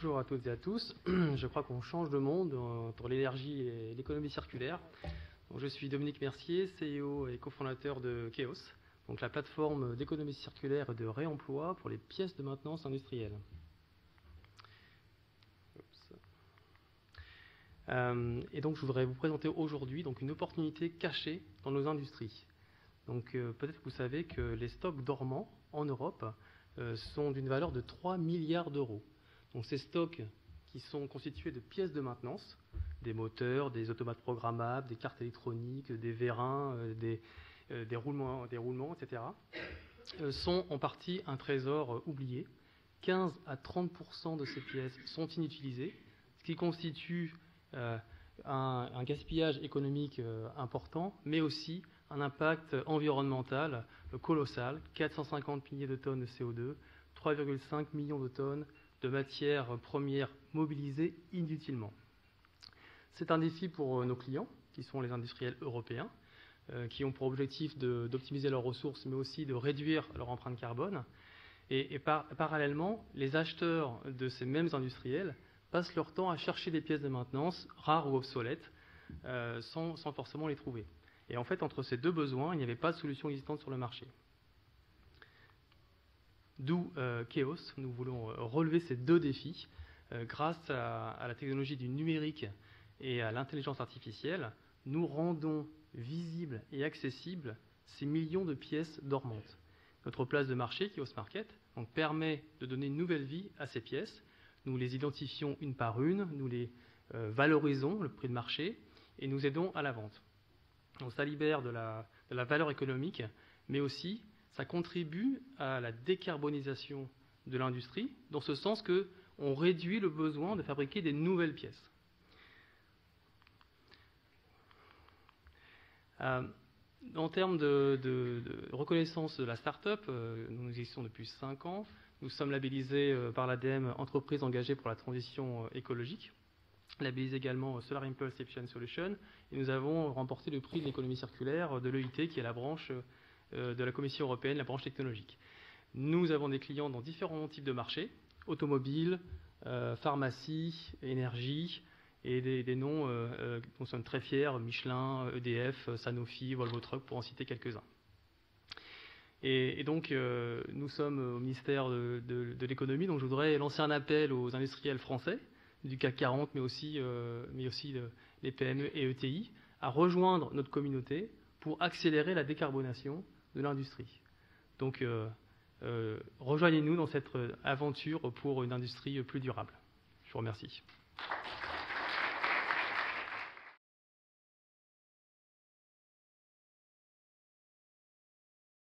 bonjour à toutes et à tous. Je crois qu'on change de monde pour l'énergie et l'économie circulaire. Donc, je suis Dominique Mercier, CEO et cofondateur de Keos, donc la plateforme d'économie circulaire et de réemploi pour les pièces de maintenance industrielles. Et donc je voudrais vous présenter aujourd'hui une opportunité cachée dans nos industries. Donc peut-être que vous savez que les stocks dormants en Europe sont d'une valeur de 3 milliards d'euros. Donc ces stocks qui sont constitués de pièces de maintenance, des moteurs, des automates programmables, des cartes électroniques, des vérins, des roulements, etc., sont en partie un trésor oublié. 15 à 30% de ces pièces sont inutilisées, ce qui constitue un gaspillage économique important, mais aussi un impact environnemental colossal, 450 milliers de tonnes de CO2, 3,5 millions de tonnes de matières premières mobilisées inutilement. C'est un défi pour nos clients, qui sont les industriels européens, qui ont pour objectif d'optimiser leurs ressources, mais aussi de réduire leur empreinte carbone. Et parallèlement, les acheteurs de ces mêmes industriels passent leur temps à chercher des pièces de maintenance rares ou obsolètes, sans forcément les trouver. Et en fait, entre ces deux besoins, il n'y avait pas de solution existante sur le marché. D'où Keos, nous voulons relever ces deux défis grâce à la technologie du numérique et à l'intelligence artificielle. Nous rendons visibles et accessibles ces millions de pièces dormantes. Notre place de marché, Keos Market, permet de donner une nouvelle vie à ces pièces. Nous les identifions une par une, nous les valorisons, le prix de marché, et nous aidons à la vente. Donc ça libère de la valeur économique, mais aussi ça contribue à la décarbonisation de l'industrie, dans ce sens qu'on réduit le besoin de fabriquer des nouvelles pièces. En termes de reconnaissance de la start-up, nous existons depuis 5 ans. Nous sommes labellisés par l'ADEME Entreprise engagée pour la transition écologique, labellisés également Solar Impulse Efficient Solution, et nous avons remporté le prix de l'économie circulaire de l'EIT, qui est la branche de la Commission européenne, la branche technologique. Nous avons des clients dans différents types de marchés, automobile, pharmacie, énergie, et des noms dont nous sommes très fiers, Michelin, EDF, Sanofi, Volvo Trucks, pour en citer quelques-uns. Et donc, nous sommes au ministère de l'économie, donc je voudrais lancer un appel aux industriels français, du CAC 40, mais aussi les PME et ETI, à rejoindre notre communauté pour accélérer la décarbonation de l'industrie. Donc, rejoignez-nous dans cette aventure pour une industrie plus durable. Je vous remercie.